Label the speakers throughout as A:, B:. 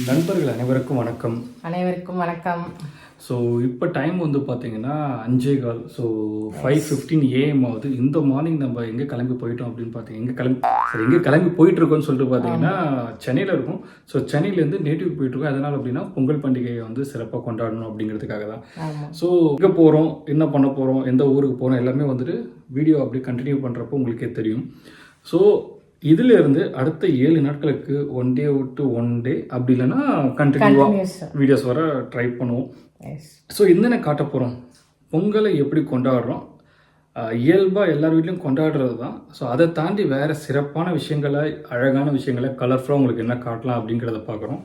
A: நண்பர்கள் அனைவருக்கும் வணக்கம்.
B: அனைவருக்கும் வணக்கம்.
A: ஸோ இப்போ டைம் வந்து பார்த்தீங்கன்னா 5:15. ஸோ 5:15 AM ஆகுது. இந்த மார்னிங் நம்ம எங்கே கிளம்பி போயிட்டோம் அப்படின்னு பார்த்தீங்க எங்கே கிளம்பி போயிட்டுருக்கோன்னு சொல்லிட்டு பார்த்தீங்கன்னா சென்னையில் இருக்கும். ஸோ சென்னையிலேருந்து நேட்டிவ் போயிட்டுருக்கோம். அதனால் அப்படின்னா பொங்கல் பண்டிகையை வந்து சிறப்பாக கொண்டாடணும் அப்படிங்கிறதுக்காக தான். ஸோ எங்கே போகிறோம், என்ன பண்ண போகிறோம், எந்த ஊருக்கு போகிறோம் எல்லாமே வந்துட்டு வீடியோ அப்படி கண்டினியூ பண்ணுறப்போ உங்களுக்கே தெரியும். ஸோ இதுல இருந்து அடுத்த 7 நாட்களுக்கு 1 டே விட்டு 1 டே அப்படி இல்லைன்னா கண்டினியூவாக வீடியோஸ் வர ட்ரை பண்ணுவோம். ஸோ என்னென்ன காட்ட போகிறோம், பொங்கலை எப்படி கொண்டாடுறோம், இயல்பாக எல்லார் வீட்லையும் கொண்டாடுறது தான். ஸோ அதை தாண்டி வேறு சிறப்பான விஷயங்களை, அழகான விஷயங்களை, கலர்ஃபுல்லாக உங்களுக்கு என்ன காட்டலாம் அப்படிங்கிறத பார்க்குறோம்.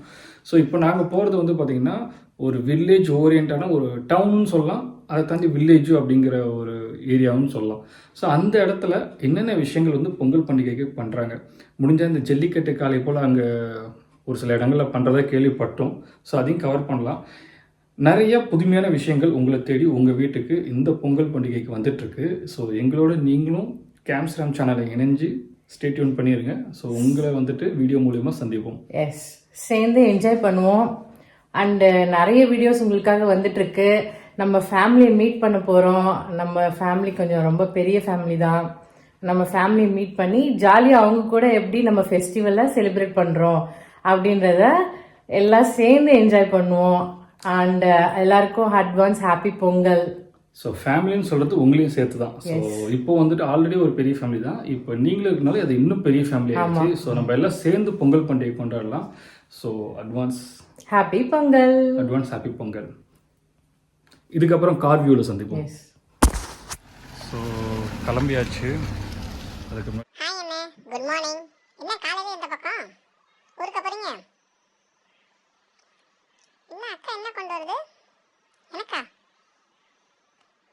A: ஸோ இப்போ நாங்கள் போகிறது வந்து பார்த்திங்கன்னா ஒரு வில்லேஜ் ஓரியன்டான ஒரு டவுன்னு சொல்லலாம், அதை தாண்டி வில்லேஜு அப்படிங்கிற ஒரு ஏரியாவும் சொல்லலாம். ஸோ அந்த இடத்துல என்னென்ன விஷயங்கள் வந்து பொங்கல் பண்டிகைக்கு பண்ணுறாங்க, முடிஞ்சால் இந்த ஜல்லிக்கட்டு காலை போல் அங்கே ஒரு சில இடங்களில் பண்ணுறதா கேள்விப்பட்டோம். ஸோ அதையும் கவர் பண்ணலாம். நிறைய புதுமையான விஷயங்கள் உங்களை தேடி உங்கள் வீட்டுக்கு இந்த பொங்கல் பண்டிகைக்கு வந்துட்டுருக்கு. ஸோ எங்களோட நீங்களும் கேம்ஸ்ராம் சேனலை இணைஞ்சு ஸ்டே டியூன் பண்ணிடுங்க. ஸோ உங்களை வந்துட்டு வீடியோ மூலிமா சந்திப்போம்.
B: சேர்ந்து என்ஜாய் பண்ணுவோம். அண்டு நிறைய வீடியோஸ் உங்களுக்காக வந்துட்டுருக்கு. நம்ம ஃபேமிலியை மீட் பண்ண போகிறோம். நம்ம ஃபேமிலி கொஞ்சம் ரொம்ப பெரிய ஃபேமிலி தான். நம்ம ஃபேமிலியை மீட் பண்ணி ஜாலியாக அவங்க கூட எப்படி நம்ம ஃபெஸ்டிவலை செலிப்ரேட் பண்ணுறோம் அப்படின்றத எல்லாம் சேர்ந்து என்ஜாய் பண்ணுவோம். அண்ட் எல்லாருக்கும் அட்வான்ஸ் ஹாப்பி பொங்கல்.
A: ஸோ ஃபேமிலின்னு சொல்கிறது உங்களையும் சேர்த்து தான். ஸோ இப்போ வந்துட்டு ஆல்ரெடி ஒரு பெரிய ஃபேமிலி தான், இப்போ நீங்களும் இருக்கனால அது இன்னும் பெரிய ஃபேமிலி ஆகிடுச்சு. ஸோ நம்ம எல்லாம் சேர்ந்து பொங்கல் பண்டிகை கொண்டாடலாம். So advance
B: happy Pongal.
A: Advance happy Pongal. இதுக்கப்புறம் கார் வியூவில் சந்திப்போம். ஸோ கிளம்பியாச்சு. அதுக்கு
C: ஹாய் அண்ணே, குட் மார்னிங். என்ன காலையில இந்த பக்கம் ஊருக்கு போறீங்க? என்ன அக்கா என்ன கொண்டு வருது? எனக்கா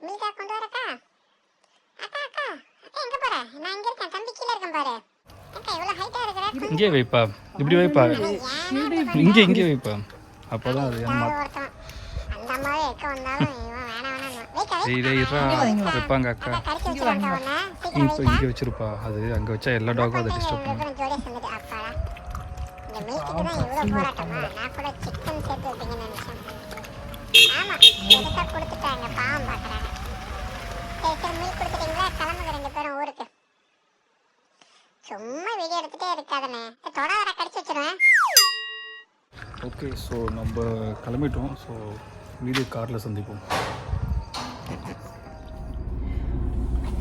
C: மில்கா கொண்டு வரக்கா? அக்கா அக்கா அக்கா எங்க போற? நான் இங்க இருக்கேன், தம்பி கீழ இருக்கேன் பாரு. அக்கா இவ்வளவு ஹைட்டா இருக்கற.
A: இங்கே வைப்பா, இப்படி வைப்பா, இங்கே வைப்பா, அப்போதான் அது என்ன
C: அந்த அம்மாவே எக்க வந்தாலும் இவன் வேணாம்
A: வைப்பாங்க அக்கா. இப்போ இங்கே வச்சிருப்பா, அது அங்கே வச்சா எல்லா டாகும் அதை டிஸ்டர்ப் பண்ணும்.
C: சும்மா வீடியோ எடுத்துட்டே இருக்காதனே, தொட வர கடிச்சு வச்சிருவேன்.
A: ஓகே, ஸோ நம்ம கிளம்பிட்டோம். ஸோ வீடியோ காரில் சந்திப்போம்.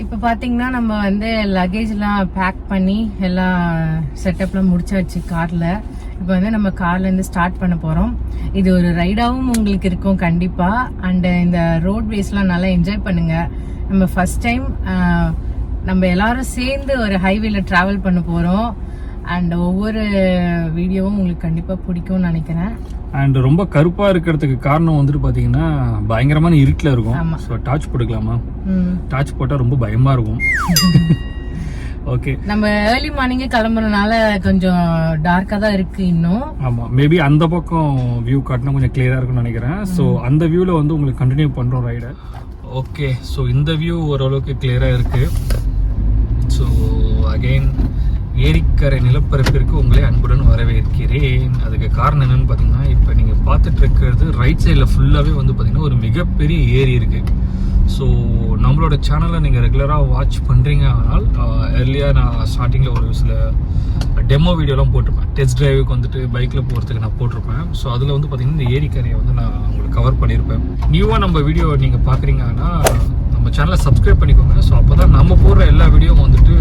B: இப்போ பார்த்தீங்கன்னா நம்ம வந்து லக்கேஜ்லாம் பேக் பண்ணி எல்லாம் செட்டப்லாம் முடிச்சாச்சு காரில். இப்போ வந்து நம்ம கார்லேருந்து ஸ்டார்ட் பண்ண போகிறோம். இது ஒரு ரைடாகவும் உங்களுக்கு இருக்கும் கண்டிப்பாக. அண்டு இந்த ரோட்வேஸ்லாம் நல்லா என்ஜாய் பண்ணுங்கள். நம்ம ஃபஸ்ட் டைம் நம்ம எல்லாரும் சேர்ந்து ஒரு ஹைவேல ட்ராவல் பண்ண போகிறோம். அண்ட் ஒவ்வொரு வீடியோவும் உங்களுக்கு கண்டிப்பாக பிடிக்கும்னு நினைக்கிறேன்.
A: அண்ட் ரொம்ப கருப்பாக இருக்கிறதுக்கு காரணம் வந்துட்டு பார்த்தீங்கன்னா பயங்கரமான இருட்டில் இருக்கும். ஸோ டார்ச் போட்டுக்கலாமா? டார்ச் போட்டால் ரொம்ப பயமாக இருக்கும். ஓகே, நம்ம
B: ஏர்லி மார்னிங்கே கிளம்புறதுனால கொஞ்சம் டார்க்காக தான் இருக்குது இன்னும்.
A: ஆமாம், மேபி அந்த பக்கம் வியூ காட்டினா கொஞ்சம் கிளியராக இருக்கும்னு நினைக்கிறேன். ஸோ அந்த வியூவில் வந்து உங்களுக்கு கண்டினியூ பண்ணுறோம் ரைடை. ஓகே, ஸோ இந்த வியூ ஓரளவுக்கு கிளியராக இருக்குது. ஸோ அகெயின் ஏரிக்கரை நிலப்பரப்பிற்கு உங்களை அன்புடன் வரவேற்கிறேன். அதுக்கு காரணம் என்னன்னு பார்த்தீங்கன்னா, இப்போ நீங்கள் பார்த்துட்டு இருக்கிறது ரைட் சைடில் ஃபுல்லாகவே வந்து பார்த்தீங்கன்னா ஒரு மிகப்பெரிய ஏரி இருக்குது. ஸோ நம்மளோட சேனலை நீங்கள் ரெகுலராக வாட்ச் பண்ணுறீங்க. ஆனால் ஏர்லியாக நான் ஸ்டார்டிங்கில் ஒரு சில டெமோ வீடியோலாம் போட்டிருப்பேன். டெஸ்ட் டிரைவுக்கு வந்துட்டு பைக்கில் போகிறதுக்கு நான் போட்டிருப்பேன். ஸோ அதில் வந்து பார்த்தீங்கன்னா இந்த ஏரிக்கரையை வந்து நான் உங்களுக்கு கவர் பண்ணியிருப்பேன். நியூவாக நம்ம வீடியோ நீங்கள் பார்க்குறீங்கன்னா நம்ம சேனலை சப்ஸ்கிரைப் பண்ணிக்கோங்க. ஸோ அப்போ தான் நம்ம போடுற எல்லா வீடியோவும் வந்துட்டு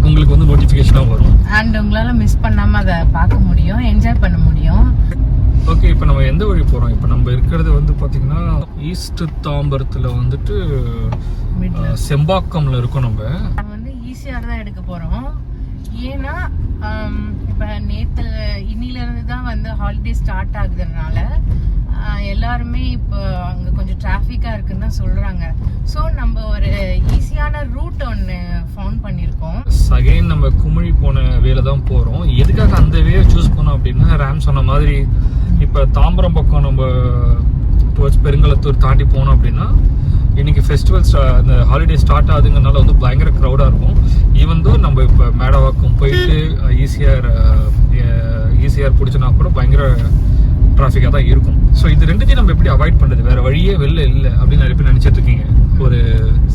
A: உங்களுக்கு வந்து நோட்டிஃபிகேஷனாக வரும்.
B: அண்ட் உங்களால் மிஸ் பண்ணாமல் அதை பார்க்க முடியும், என்ஜாய் பண்ண முடியும்.
A: ஓகே, இப்போ நம்ம எந்த வழி போகிறோம்? இப்போ நம்ம இருக்கிறது வந்து பார்த்தீங்கன்னா ஈஸ்ட் தாம்பரத்தில் வந்துட்டு செம்பாக்கம்ல இருக்கோம். நம்ம
B: வந்து ஈஸியாக தான் எடுக்க போகிறோம். ஏன்னா இப்போ இன்னிலேருந்து தான் வந்து ஹாலிடே ஸ்டார்ட் ஆகுதுனால எல்லாருமே இப்போ அங்கே கொஞ்சம் டிராஃபிக்காக இருக்குன்னு தான் சொல்கிறாங்க. ஸோ நம்ம ஒரு ஈஸியான ரூட் ஒன்று ஃபவுண்ட் பண்ணியிருக்கோம்.
A: அகைன் நம்ம குமிழி போன வேலை தான் போகிறோம். எதுக்காக அந்த வேலை சூஸ் பண்ணோம் அப்படின்னா, ரேம் சொன்ன மாதிரி இப்போ தாம்பரம் பக்கம் நம்ம டுவர்ட்ஸ் பெருங்கலத்தூர் தாண்டி போனோம் அப்படின்னா இன்னைக்கு ஃபெஸ்டிவல்ஸ் அந்த ஹாலிடே ஸ்டார்ட் ஆகுதுங்கிறனால வந்து பயங்கர க்ரௌடாக இருக்கும். ஈவன் தோ நம்ம இப்போ மேடவாக்கம் போயிட்டு ஈஸியாக ஏஆர் பிடிச்சினா கூட பயங்கர டிராஃபிக்காக தான் இருக்கும். ஸோ இது ரெண்டுத்தையும் நம்ம எப்படி அவாய்ட் பண்ணுறது, வேற வழியே வெளில இல்லை அப்படின்னு நிறைய பேர் நினச்சிட்டு இருக்கீங்க. ஒரு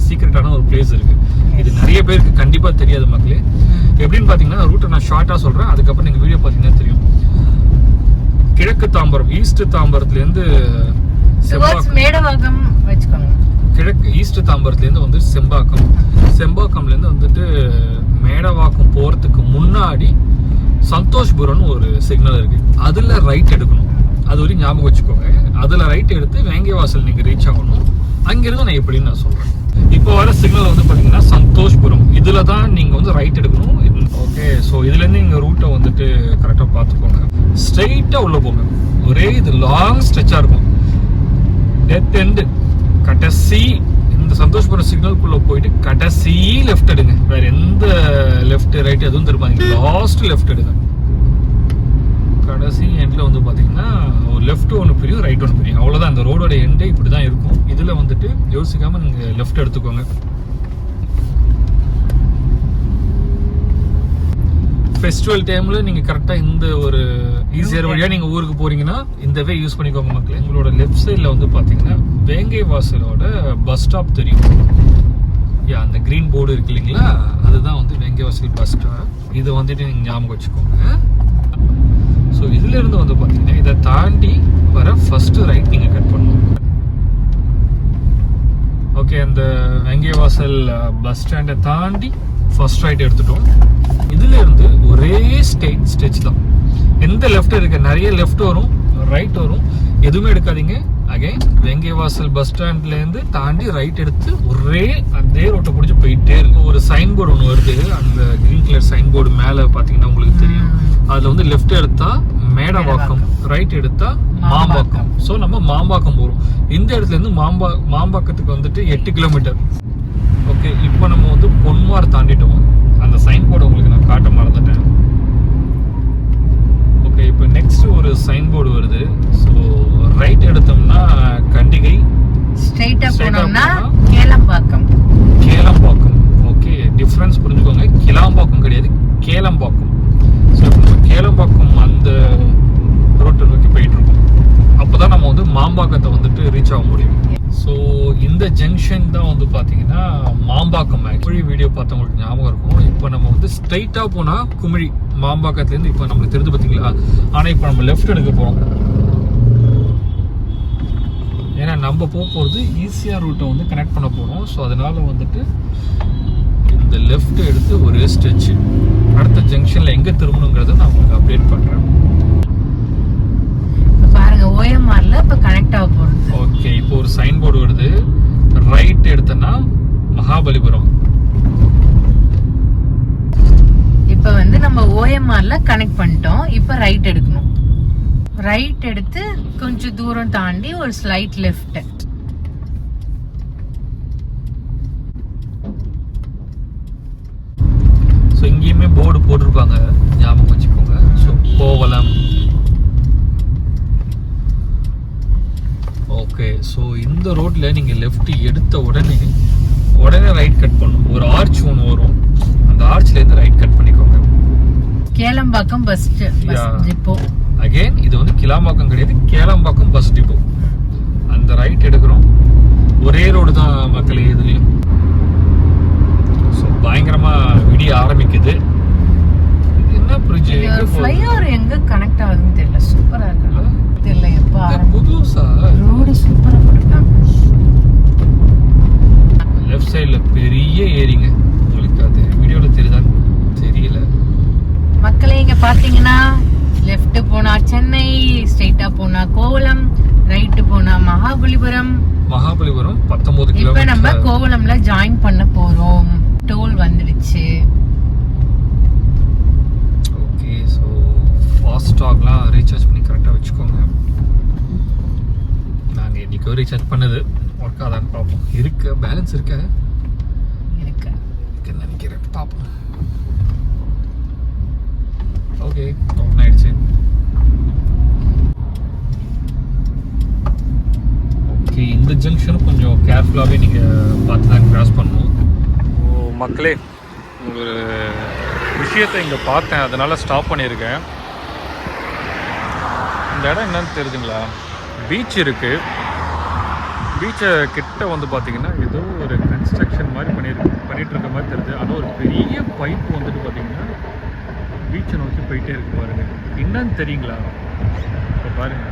A: சீக்ரெட்டான ஒரு பிளேஸ் இருக்கு. இது நிறைய பேருக்கு கண்டிப்பாக தெரியாது மக்களே. எப்படின்னு பார்த்தீங்கன்னா ரூட்டை நான் ஷார்ட்டாக சொல்கிறேன், அதுக்கப்புறம் நீங்கள் வீடியோ பார்த்தீங்கன்னா தெரியும். கிழக்கு தாம்பரம், ஈஸ்ட் தாம்பரத்துலேருந்து
B: மேடவாக்கம் வச்சுக்கோங்க.
A: கிழக்கு ஈஸ்ட் தாம்பரத்துலேருந்து வந்து செம்பாக்கம்லேருந்து வந்துட்டு மேடவாக்கம் போகிறதுக்கு முன்னாடி சந்தோஷ்புரம்னு ஒரு சிக்னல் இருக்கு. அதில் ரைட் எடுக்கணும். அது வரைக்கும் ஞாபகம் வச்சுக்கோங்க. அதில் ரைட் எடுத்து வேங்கைவாசல் நீங்கள் ரீச் ஆகணும். அங்கிருந்து நான் எப்படின்னு நான் சொல்கிறேன். இப்போ வர சிக்னல் வந்து பார்த்தீங்கன்னா சந்தோஷ்புரம், இதில் தான் நீங்கள் வந்து ரைட் எடுக்கணும். ஓகே, ஸோ இதுலேருந்து நீங்கள் ரூட்டை வந்துட்டு கரெக்டாக பார்த்துக்கோங்க. ஸ்ட்ரெயிட்டாக உள்ளே போங்க. ஒரே இது லாங் ஸ்ட்ரெச்சாக இருக்கும். டெத் எண்டு கடைசி இந்த சந்தோஷ்புரம் சிக்னலுக்குள்ளே போயிட்டு கடைசி லெஃப்ட் எடுங்க. வேற எந்த லெஃப்ட் ரைட் எதுவும் திரும்பாதீங்க. லாஸ்ட் லெஃப்ட் எடுங்க. கடைசி எண்டில் வந்து பார்த்தீங்கன்னா ஒரு லெஃப்ட் ஒன்று பிரியும், ரைட் ஒன்று பிரியும். அவ்வளோதான். இந்த ரோடோட எண்டே இப்படி தான் இருக்கும். இதில் வந்துட்டு யோசிக்காமல் நீங்கள் லெஃப்ட் எடுத்துக்கோங்க. ஃபெஸ்டிவல் டைமில் நீங்கள் கரெக்டாக இந்த ஒரு ஈஸியர் வழியாக நீங்கள் ஊருக்கு போகிறீங்கன்னா இந்த வே யூஸ் பண்ணிக்கோங்க மக்களே. உங்களோட லெஃப்ட் சைடில் வந்து பார்த்தீங்கன்னா வேங்கைவாசலோட பஸ் ஸ்டாப் தெரியும். அந்த க்ரீன் போர்டு இருக்கு இல்லைங்களா, அதுதான் வந்து வேங்கைவாசல் பஸ் ஸ்டாப். இதை வந்துட்டு நீங்கள் ஞாபகம் வச்சுக்கோங்க. ஸோ இதுலேருந்து வந்து பார்த்தீங்கன்னா இதை தாண்டி வர ஃபஸ்ட்டு ரைட் நீங்கள் கட் பண்ணணும். ஓகே, அந்த வேங்கைவாசல் பஸ் ஸ்டாண்டை தாண்டி ஃபர்ஸ்ட் ரைட் எடுத்துட்டோம். இதுல இருந்து ஒரே ஸ்டெச் தான். எந்த லெஃப்ட் இருக்கு, நிறைய லெஃப்ட் வரும், ரைட் வரும், எதுவுமே எடுக்காதீங்க. அகைன் வேங்கைவாசல் பஸ் ஸ்டாண்ட்ல இருந்து தாண்டி ரைட் எடுத்து ஒரே அதே ரோட்டை பிடிச்சி போயிட்டே இருக்கும். ஒரு சைன் போர்டு ஒன்று வருது, அந்த கிரீன் கலர் சைன் போர்டு மேலே பார்த்தீங்கன்னா உங்களுக்கு தெரியும். அதுல வந்து லெஃப்ட் எடுத்தா மேடவாக்கம், ரைட் எடுத்தா மாம்பாக்கம். ஸோ நம்ம மாம்பாக்கம் போகிறோம். இந்த இடத்துல இருந்து மாம்பாக்கத்துக்கு வந்துட்டு 8 கிலோமீட்டர். ஓகே, இப்போ நம்ம வந்து பொன்மார் தாண்டிட்டோம். அந்த சைன் போர்டு உங்களுக்கு நான் காட்ட மறந்துட்டேன். ஓகே, இப்போ நெக்ஸ்ட் ஒரு சைன் போர்டு வருது. ஸோ ரைட் எடுத்தோம்னா கண்டிகை,
B: ஸ்ட்ரைட்டா போனோம்னா கேளம்பாக்கம்.
A: ஓகே, டிஃபரன்ஸ் புரிஞ்சுக்கோங்க. கிளாம்பாக்கம் கிடையாது, கேளம்பாக்கம். ஸோ இப்போ நம்ம கேளம்பாக்கம் அந்த ரோட்டை நோக்கி போயிட்டு இருக்கோம். அப்போதான் நம்ம வந்து மாம்பாக்கத்தை வந்துட்டு ரீச் ஆக முடியும். ஸோ இந்த ஜங்ஷன் தான் வந்து பார்த்தீங்கன்னா மாம்பாக்கம். ஆக்சுவலி வீடியோ பார்த்தவங்களுக்கு ஞாபகம் இருக்கும். இப்போ நம்ம வந்து ஸ்ட்ரைட்டாக போனால் குமிழி, மாம்பாக்கத்துலேருந்து இப்போ நம்மளுக்கு தெரிஞ்சு பார்த்தீங்களா. ஆனால் இப்போ நம்ம லெஃப்ட் எடுக்க போகிறோம். ஏன்னா நம்ம போகிறது ஈஸியாக ரூட்டை வந்து கனெக்ட் பண்ண போகிறோம். ஸோ அதனால வந்துட்டு இந்த லெஃப்ட் எடுத்து ஒரே ஸ்ட்ரெச். அடுத்த ஜங்ஷனில் எங்கே திரும்பணுங்கிறத நான் உங்களுக்கு அப்டேட் பண்ணுறேன்.
B: பாருங்க, ஓஎம்ஆர்ல இப்ப கனெக்ட் ஆக போறது.
A: ஓகே, இப்போ ஒரு சைன் போர்டு வருது. ரைட் எடுத்தனா மகாபலிபுரம்.
B: இப்ப வந்து நம்ம ஓஎம்ஆர்ல கனெக்ட் பண்ணிட்டோம். இப்ப ரைட் எடுக்கணும். ரைட் எடுத்து கொஞ்சம் தூரம் தாண்டி ஒரு ஸ்லைட் லெஃப்ட்.
A: ஸோ இங்கேயுமே போர்டு போட்டிருப்பாங்க, ஞாபகம் வச்சுக்கோங்க. ஸோ கோவலம். ஓகே, ஸோ இந்த ரோட்டில் நீங்கள் லெஃப்ட் எடுத்த உடனே ரைட் கட் பண்ணணும். ஒரு ஆர்ச் ஒன்று வரும், அந்த ஆர்ச்லேருந்து ரைட் கட் பண்ணிக்கோங்க.
B: Kelambakkam bus depot.
A: அகைன் இது வந்து கிளாம்பாக்கம் கிடையாது, கேளம்பாக்கம் பஸ் டிப்போ. அந்த ரைட் எடுக்கிறோம். ஒரே ரோடு தான் மக்களே இதுலேயும். ஸோ பயங்கரமாக விடிய ஆரம்பிக்குது. என்ன பிரிட்ஜ்,
B: ஃப்ளைஓவர் எங்க கனெக்ட் ஆகுதுன்னு தெரியல. சூப்பரா இருக்குல்ல, தெரியல எப்போ
A: புதுசா
B: ரோடு சூப்பரா போட்டுட்டாங்க.
A: லெஃப்ட் சைடில் பெரிய ஏரிங்க, உங்களுக்கு அது வீடியோவில் தெரியுதான்னு தெரியல.
B: மக்களே இங்க பாத்தீங்கன்னா லெஃப்ட் போனா சென்னை, ஸ்ட்ரைட்டா போனா கோவலம், ரைட் போனா மகாபலிபுரம்.
A: 19
B: இப்ப
A: கிலோமீட்டர்.
B: நம்ம கோவலம்ல ஜாயின் பண்ண போறோம். டோல் வந்துடுச்சு.
A: ஓகே, ஸோ ஃபாஸ்டாக்லாம் ரீசார்ஜ் பண்ணி கரெக்டாக வச்சுக்கோங்க. நாங்கள் இன்றைக்கி ரீசார்ஜ் பண்ணது ஒர்க் ஆதான்னு பார்ப்போம். பேலன்ஸ் இருக்குன்னு நினைக்கிறேன், பார்ப்போம். ஓகே, ஓப்பன் ஆயிடுச்சு. ஓகே, இந்த ஜங்ஷனும் கொஞ்சம் கேர்ஃபுல்லாகவே நீங்கள் பார்த்து தான் கிராஸ் பண்ணணும். மக்களே, ஒரு விஷயத்தை இங்கே பார்த்தேன், அதனால் ஸ்டாப் பண்ணியிருக்கேன். இந்த இடம் என்னன்னு தெரியுதுங்களா? பீச் இருக்குது. பீச்சை கிட்ட வந்து பார்த்தீங்கன்னா ஏதோ ஒரு கன்ஸ்ட்ரக்ஷன் மாதிரி பண்ணிட்டு இருக்க மாதிரி தெரியுது. ஆனால் ஒரு பெரிய பைப் வந்துட்டு பார்த்தீங்கன்னா பீச்சை நோக்கி போயிட்டே இருக்கு பாருங்க. என்னன்னு தெரியுங்களா? இப்போ பாருங்க,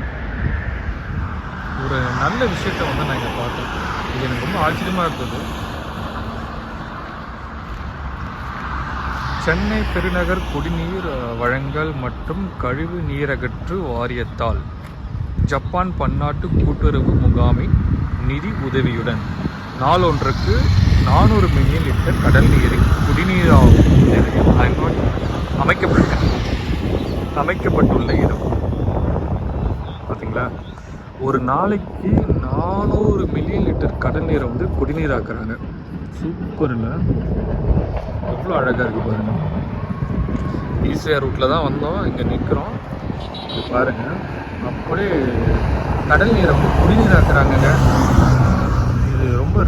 A: ஒரு நல்ல விஷயத்த வந்து நான் இங்கே பார்த்தேன். இது எனக்கு ரொம்ப ஆச்சரியமாக இருந்தது. சென்னை பெருநகர் குடிநீர் வழங்கல் மற்றும் கழிவு நீரகற்று வாரியத்தால் ஜப்பான் பன்னாட்டு கூட்டுறவு முகாமின் நிதி உதவியுடன் நாளொன்றுக்கு 400 மில்லியன் லிட்டர் கடல் நீரை குடிநீராகும் நிலையம் அமைக்கப்பட்டுள்ள இடம். பார்த்தீங்களா? ஒரு நாளைக்கு 400 மில்லியன் லிட்டர் கடல் நீரை வந்து குடிநீராக்குறாங்க. சூப்பர் இல்லை? எவ்வளோ அழகாக இருக்குது பாருங்க. ஈஸியாக ரூட்டில் தான் வந்தோம், இங்கே நிற்கிறோம். பாருங்கள், அப்படியே கடல் நீரை வந்து குடிநீராக்குறாங்கங்க. இது ரொம்ப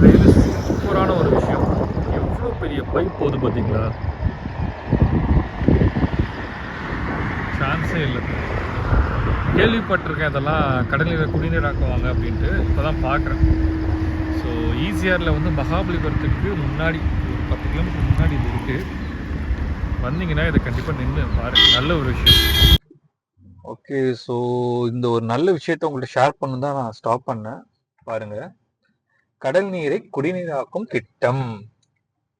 A: சூப்பரான ஒரு விஷயம். எவ்வளோ பெரிய பைப் போகுது பார்த்தீங்களா? சான்ஸே இல்லை. கேள்விப்பட்டிருக்கேன் இதெல்லாம் கடல் நீரை குடிநீராக்குவாங்க அப்படின்ட்டு. இப்போ தான் பார்க்குறேன். ஸோ ஈசிஆரில் வந்து மகாபலிபுரத்துக்கு முன்னாடி ஒரு 10 கிலோமீட்டர் முன்னாடி இது இருக்குது. வந்தீங்கன்னா இதை கண்டிப்பாக நின்று பாருங்க. நல்ல ஒரு விஷயம். ஓகே, ஸோ இந்த ஒரு நல்ல விஷயத்த உங்கள்கிட்ட ஷேர் பண்ணு தான் நான் ஸ்டாப் பண்ணேன். பாருங்க, கடல் நீரை குடிநீராக்கும் திட்டம்.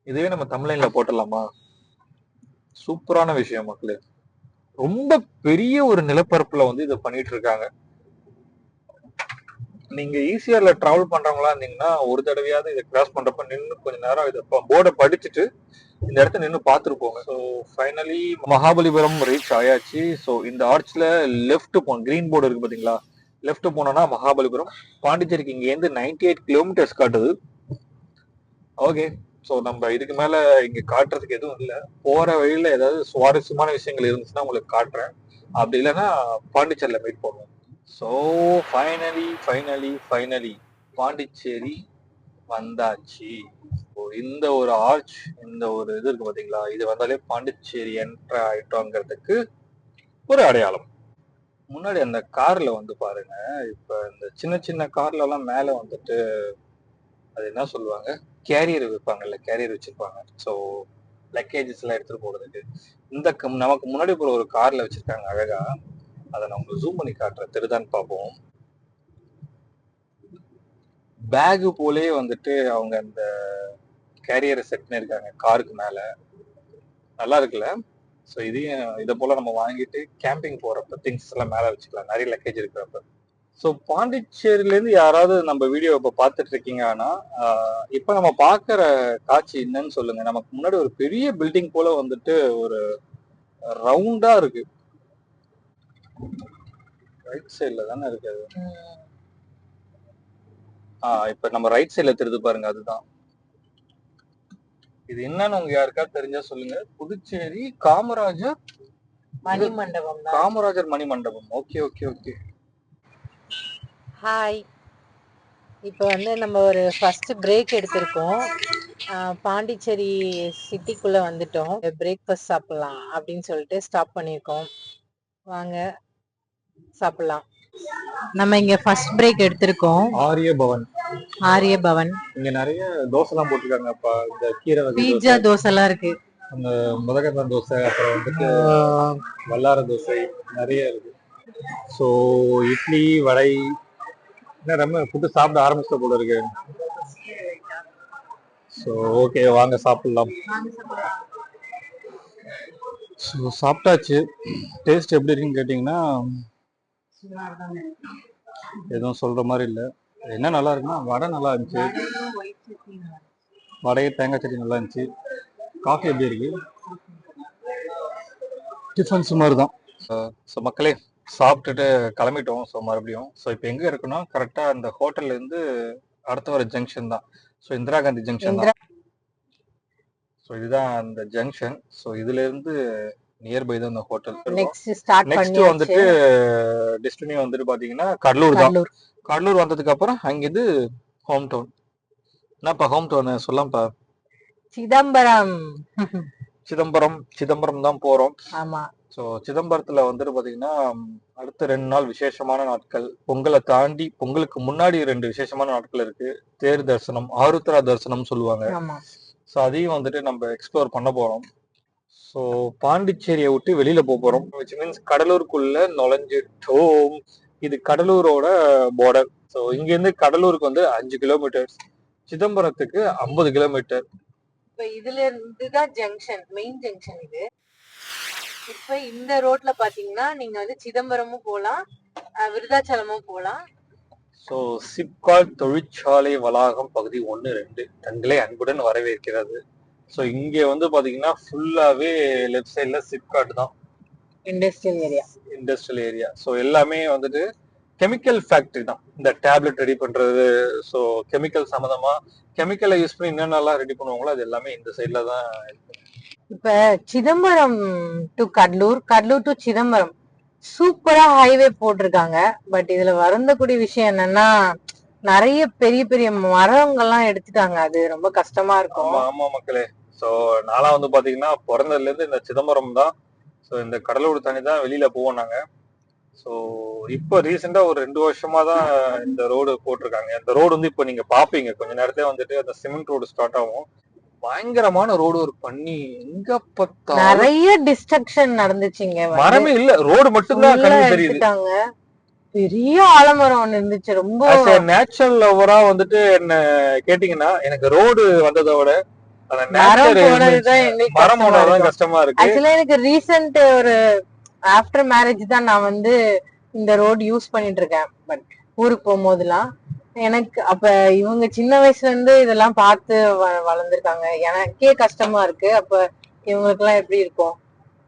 A: இதுவே நம்ம தமிழ்ல போட்டலாமா? சூப்பரான விஷயம் மக்களே. ரொம்ப பெரிய ஒரு நிலப்பரப்புல வந்து இதை பண்ணிட்டு இருக்காங்க. நீங்க ஈசிஆர்ல டிராவல் பண்றவங்களா இருந்தீங்கன்னா ஒரு தடவையாவது இதை கிராஸ் பண்றப்ப நின்று கொஞ்ச நேரம் இதை போர்டை படிச்சுட்டு இந்த இடத்த நின்று பார்த்துருப்போங்க. ஸோ ஃபைனலி மகாபலிபுரம் ரீச் ஆயாச்சு. ஸோ இந்த ஆர்ச்ல லெஃப்ட் போகணும். கிரீன் போர்டு இருக்கு பாத்தீங்களா? லெஃப்ட் போனோம்னா மகாபலிபுரம். பாண்டிச்சேரிக்கு இங்கேருந்து 98 கிலோமீட்டர்ஸ் காட்டுது. ஓகே, ஸோ நம்ம இதுக்கு மேல இங்க காட்டுறதுக்கு எதுவும் இல்லை. போற வழியில ஏதாவது சுவாரஸ்யமான விஷயங்கள் இருந்துச்சுன்னா உங்களுக்கு காட்டுறேன். அப்படி இல்லைன்னா பாண்டிச்சேரியில மீட் பண்ணுவோம். ஸோ ஃபைனலி பாண்டிச்சேரி வந்தாச்சு. இந்த ஒரு ஆர்ச், இந்த ஒரு இது இருக்கு பாத்தீங்களா? இது வந்தாலே பாண்டிச்சேரி என்டர் ஆயிட்டோங்கிறதுக்கு ஒரு அடையாளம். முன்னாடி அந்த கார்ல வந்து பாருங்க, இப்ப இந்த சின்ன சின்ன கார்ல எல்லாம் மேல வந்துட்டு அது என்ன சொல்லுவாங்க, கேரியர் வைப்பாங்கல்ல, கேரியர் வச்சிருப்பாங்க. ஸோ லக்கேஜஸ் எல்லாம் எடுத்துட்டு போறதுக்கு இந்த நமக்கு முன்னாடி போற ஒரு கார்ல வச்சிருக்காங்க அழகா. அதை நான் உங்களுக்கு ஜூம் பண்ணி காட்டுறேன், தெரியுதான்னு பார்ப்போம். பேகு போலே வந்துட்டு அவங்க அந்த கேரியரை செட் பண்ணிருக்காங்க காருக்கு மேல. நல்லா இருக்குல்ல? ஸோ இதை போல நம்ம வாங்கிட்டு கேம்பிங் போறப்ப திங்ஸ் எல்லாம் மேல வச்சுக்கலாம், நிறைய லக்கேஜ் இருக்கிறப்ப. ஸோ பாண்டிச்சேரியில இருந்து யாராவது நம்ம வீடியோ இப்ப பார்த்துட்டு இருக்கீங்கன்னா இப்ப நம்ம பாக்குற காட்சி என்னன்னு சொல்லுங்க. நமக்கு முன்னாடி ஒரு பெரிய பில்டிங் போல வந்துட்டு ஒரு ரவுண்டா இருக்கு. ரைட் சைட்ல தானே இருக்கு அது. இப்ப நம்ம ரைட் சைட்ல தெரியுது பாருங்க, அதுதான். இது என்னன்னு உங்க யாருக்காவது தெரிஞ்சா சொல்லுங்க. புதுச்சேரி காமராஜர்
B: மணிமண்டபம்.
A: காமராஜர் மணிமண்டபம். Okay okay okay.
B: ஹாய், இப்போ வந்து நம்ம ஒரு ஃபர்ஸ்ட் பிரேக் எடுத்திருக்கோம். பாண்டிச்சேரி சிட்டிக்குள்ள வந்துட்டோம். பிரேக்ஃபாஸ்ட் சாப்பிடலாம் அப்படின்னு சொல்லிட்டு ஸ்டாப் பண்ணியிருக்கோம். வாங்க சாப்பிடலாம். நம்ம இங்க ஃபர்ஸ்ட் பிரேக் எடுத்திருக்கோம். ஆரிய பவன்.
A: இங்க நிறைய தோசை எல்லாம் போட்டுருக்காங்க. அப்ப இந்த கீரை வகை
B: பீட்சா தோசை எல்லாம் இருக்கு.
A: அந்த முதகத்தான் தோசை, அப்புறம் வந்துட்டு வல்லார தோசை நிறைய இருக்கு. ஸோ இட்லி வடை நம்ம ஃபுட்டு சாப்பிட ஆரம்பிச்ச போல இருக்கு. ஸோ ஓகே, வாங்க சாப்பிடலாம். ஸோ சாப்பிட்டாச்சு. டேஸ்ட் எப்படி இருக்குன்னு கேட்டிங்கன்னா எதுவும் சொல்ற மாதிரி இல்லை. என்ன நல்லா இருக்குன்னா வடை நல்லா இருந்துச்சு, வடையை தேங்காய் சட்னி நல்லா இருந்துச்சு. காஃபி எப்படி இருக்கு? டிஃபன் சுமார் தான். ஸோ மக்களே, சாப்பிட்டுட்டு கிளம்பிட்டோம். ஸோ மறுபடியும் இப்போ எங்கே இருக்குன்னா கரெக்டாக அந்த ஹோட்டல்ல இருந்து அடுத்த வர ஜங்ஷன் தான். ஸோ இந்திரா காந்தி ஜங்ஷன் தான். ஸோ இதுதான் அந்த ஜங்ஷன். ஸோ இதுல இருந்து நியர்பை தான் இந்த ஹோட்டல். நெக்ஸ்ட் வந்துட்டு டெஸ்டினி வந்துட்டு பாத்தீங்கன்னா கடலூர் தான். கடலூர் வந்ததுக்கு அப்புறம் அங்கிருந்து ஹோம் டவுன். என்னப்பா ஹோம் டவுன் சொல்லாம்ப்பா?
B: சிதம்பரம்.
A: சிதம்பரம் தான் போறோம்.
B: ஆமா,
D: ஸோ சிதம்பரத்துல வந்துட்டு பாத்தீங்கன்னா அடுத்த 2 நாள் விசேஷமான நாட்கள். பொங்கலை தாண்டி பொங்கலுக்கு முன்னாடி 2 விசேஷமான நாட்கள் இருக்கு. தேர் தரிசனம், ஆருத்ரா தரிசனம் சொல்லுவாங்க.
B: ஆமா.
D: ஸோ அதையும் வந்துட்டு நம்ம எக்ஸ்ப்ளோர் பண்ண போறோம். ஸோ பாண்டிச்சேரியை விட்டு வெளியில போறோம், விச் மீன்ஸ் கடலூருக்குள்ள நுழைஞ்சிட்டோம். இது கடலூரோட பார்டர். ஸோ இங்க இருந்து கடலூருக்கு வந்து 5 கிலோமீட்டர், சிதம்பரத்துக்கு 50 கிலோமீட்டர்.
B: இப்ப இதுல இருந்துதான் ஜங்ஷன், மெயின் ஜங்ஷன் இது. இப்ப இந்த ரோட்ல பாத்தீங்கன்னா நீங்க வந்து சிதம்பரமும் போலாம், விருதாச்சலமும் போலாம்.
D: ஸோ சிப்காட் தொழிற்சாலை வளாகம் பகுதி 1, 2 தங்களை அன்புடன் வரவேற்கிறது. ஸோ இங்க வந்து பாத்தீங்கன்னா ஃபுல்லாவே லெஃப்ட் சைட்ல சிப்காட் தான்,
B: industrial area.
D: Industrial area. So எல்லாமே வந்துட்டு கெமிக்கல் ஃபேக்டரி தான். இந்த டேப்லெட் ரெடி பண்றது, ஸோ கெமிக்கல் சம்மந்தமா கெமிக்கலை யூஸ் பண்ணி என்னென்னலாம் ரெடி பண்ணுவாங்களோ அது எல்லாமே இந்த சைட்ல தான் இருக்கு.
B: இப்ப சிதம்பரம் டு கடலூர், கடலூர் டு சிதம்பரம் சூப்பரா ஹைவே போட்டிருக்காங்க. பட் இதுல வருந்தக்கூடிய விஷயம் என்னன்னா நிறைய பெரிய பெரிய மரங்கள்லாம் எடுத்துட்டாங்க. அது ரொம்ப கஷ்டமா இருக்கும்.
D: ஆமா ஆமா மக்களே. ஸோ நான்லாம் வந்து பாத்தீங்கன்னா பிறந்ததுல இருந்து இந்த சிதம்பரம் தான். ஸோ இந்த கடலூர் தண்ணி தான் வெளியில போவோம் நாங்க. ஸோ இப்போ ரீசெண்டா ஒரு 2 வருஷமா தான் இந்த ரோடு போட்டிருக்காங்க. இந்த ரோடு வந்து இப்போ நீங்க பாப்பீங்க கொஞ்ச நேரத்துல வந்துட்டு அந்த சிமெண்ட் ரோடு ஸ்டார்ட் ஆகும். பயங்கரமான ரோடு ஒரு பண்ணி எங்க பார்த்தாலும்
B: நிறைய டிஸ்ட்ரக்ஷன் நடந்துச்சுங்க.
D: மரமே இல்ல, ரோடு மட்டும் தான் கண்ணு தெரியுது.
B: பெரிய ஆலமரம் ஒண்ணு இருந்துச்சு. ரொம்ப
D: நேச்சுரல் லவரா வந்துட்டு என்ன கேட்டீங்கன்னா எனக்கு ரோடு வந்ததை விட அந்த மரம் போனதுதான் கஷ்டமா இருக்கு.
B: ஆக்சுவலா எனக்கு ரீசெண்ட் ஒரு ஆஃப்டர் மேரேஜ் தான் நான் வந்து இந்த ரோடு யூஸ் பண்ணிட்டு இருக்கேன். பட் ஊருக்கு போகும்போதெல்லாம் எனக்கு அப்ப இவங்க சின்ன வயசுல இருந்து இதெல்லாம் பார்த்து வளர்ந்துருக்காங்க. எனக்கே கஷ்டமா இருக்கு. அப்ப இவங்களுக்கு எல்லாம் எப்படி இருக்கும்,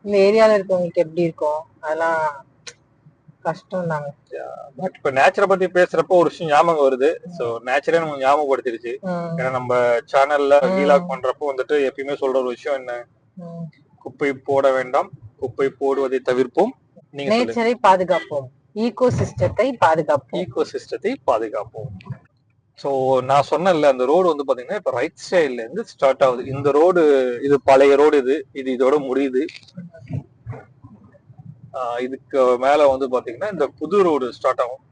B: இந்த ஏரியால இருக்கவங்களுக்கு எப்படி இருக்கும், அதெல்லாம் கஷ்டம் தாங்க.
D: பட் இப்ப நேச்சரை பத்தி பேசுறப்போ ஒரு விஷயம் ஞாபகம் வருது. சோ நேச்சரே நமக்கு ஞாபகப்படுத்திருச்சு. ஏன்னா நம்ம சேனல்ல வீலாக் பண்றப்போ வந்துட்டு எப்பயுமே சொல்ற ஒரு விஷயம் என்ன, குப்பை போட வேண்டாம், குப்பை போடுவதை தவிர்ப்போம்,
B: நேச்சரை பாதுகாப்போம், ஈகோ சிஸ்டத்தை பாதுகாப்போம்,
D: ஈகோ சிஸ்டத்தை பாதுகாப்போம். சோ நான் சொன்னேன்ல அந்த ரோடு வந்து பாத்தீங்கன்னா இப்ப ரைட் சைட்ல இருந்து ஸ்டார்ட் ஆகுது. இந்த ரோடு இது பழைய ரோடு, இது இதோட முடியுது. இதுக்கு மேல வந்து பாத்தீங்கன்னா இந்த புது ரோடு ஸ்டார்ட் ஆகும்.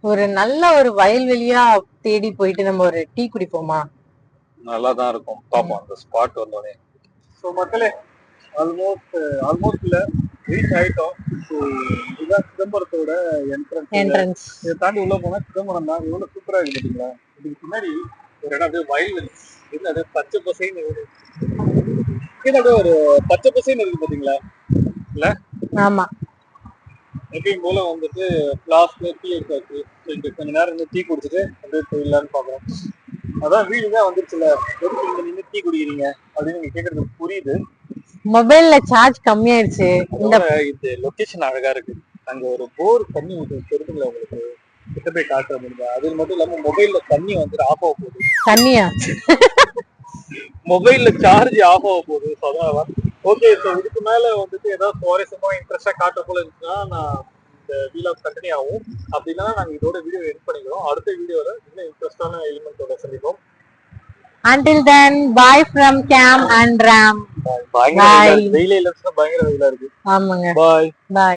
B: ஒரு நல்ல ஒரு வயல்வெளியா தேடி போயிட்டு நம்ம ஒரு டீ குடிப்போமா?
D: நல்லாதான் இருக்கும். பாப்போம் அந்த ஸ்பாட் வந்தோடனே. ஸோ மக்களே ஆல்மோஸ்ட் இல்ல ரீச் ஆயிட்டோம். ஸோ இதுதான் சிதம்பரத்தோட என்ட்ரன்ஸ். இதை தாண்டி உள்ள போனா சிதம்பரம் தான். எவ்வளவு சூப்பரா இருக்கு பாத்தீங்களா. இதுக்கு பின்னாடி ஒரு இடம் அப்படியே வயல்வெளி, அது பச்சை பசைன்னு ஒரு பச்சை பசைன்னு இருக்கு பாத்தீங்களா. இல்ல ஆமா எப்பயும் போல வந்துட்டு பிளாஸ்ல டீ எடுத்தாச்சு. இங்க கொஞ்ச நேரம் இருந்து டீ குடிச்சிட்டு அப்படியே போயிடலான்னு பாக்குறோம். அதான் வீடு தான் வந்துருச்சுல, எதுக்கு இங்க நின்று டீ குடிக்கிறீங்க அப்படின்னு நீங்க கேக்குறது புரியுது.
B: மொபைல்ல சார்ஜ் கம்மியாயிடுச்சு.
D: இது லொகேஷன் அழகா இருக்கு. அங்க ஒரு போர் தண்ணி தெரியுதுல உங்களுக்கு, கிட்ட போய் காட்டுற முடியுதா. அது மட்டும் இல்லாம மொபைல்ல தண்ணி வந்துட்டு ஆஃப் ஆக போகுது.
B: தண்ணியா?
D: மொபைல்ல சார்ஜ் ஆஃப் ஆக போகுது. அதான் ஓகே. ஸோ இதுக்கு மேல வந்துட்டு ஏதாவது சுவாரஸ்யமா இன்ட்ரெஸ்டா காட்ட போல இருந்துச்சுன்னா நான் இந்த வீலாக் கண்டினியூ ஆகும். அப்படின்னா நாங்க இதோட வீடியோ எடிட் பண்ணிக்கிறோம். அடுத்த வீடியோல இன்னும் இன்ட்ரெஸ்டான எலிமெண்டோட சந்திப்போம்.
B: Until then, bye from Cam and Ram.
D: பயங்கர வெயிலா இருக்கு.
B: ஆமாங்க.
D: Bye.
B: Bye.